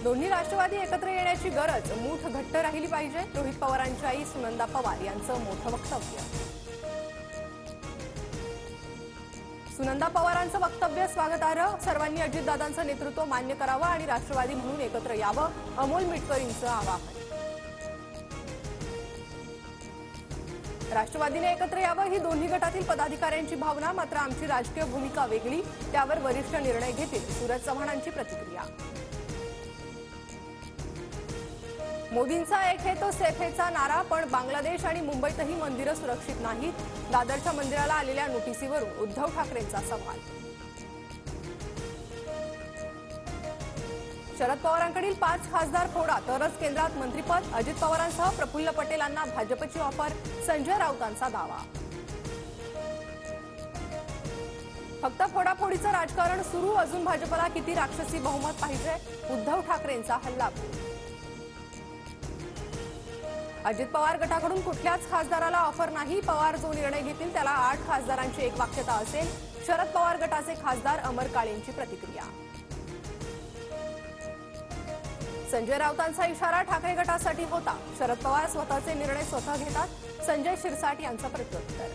दोन्ही राष्ट्रवादी एकत्र येण्याची गरज मूठ घट्ट राहिली पाहिजे. रोहित पवारांची आई सुनंदा पवार यांचं मोठं वक्तव्य. सुनंदा पवारांचं वक्तव्य स्वागतार्ह. सर्वांनी अजितदादांचं नेतृत्व मान्य करावं आणि राष्ट्रवादी म्हणून एकत्र यावं, अमोल मिटकरींचं आवाहन. राष्ट्रवादीने एकत्र यावं ही दोन्ही गटातील पदाधिकाऱ्यांची भावना, मात्र आमची राजकीय भूमिका वेगळी, त्यावर वरिष्ठ निर्णय घेतील. सूरज चव्हाणांची प्रतिक्रिया. मोदींचा एक है तो सेफ हेचा नारा, पण बांगलादेश आणि मुंबईतही मंदिरं सुरक्षित नाहीत. दादरच्या मंदिराला आलेल्या नोटीसीवरून उद्धव ठाकरेंचा सवाल. शरद पवारांकडील 5 खासदार फोडा तरच केंद्रात मंत्रिपद. अजित पवारांसह प्रफुल्ल पटेलांना भाजपची ऑफर. संजय राऊतांचा दावा. फक्त फोडाफोडीचं राजकारण सुरू, अजून भाजपला किती राक्षसी बहुमत पाहिजे. उद्धव ठाकरेंचा हल्लाबोल. अजित पवार गटाकडून कुठल्याच खासदाराला ऑफर नाही. पवार जो निर्णय घेतील त्याला 8 खासदारांची एकवाक्यता असेल. शरद पवार गटाचे खासदार अमर काळेंची प्रतिक्रिया. संजय राऊतांचा इशारा ठाकरे गटासाठी होता. शरद पवार स्वतःचे निर्णय स्वतः घेतात. संजय शिरसाट यांचं प्रत्युत्तर.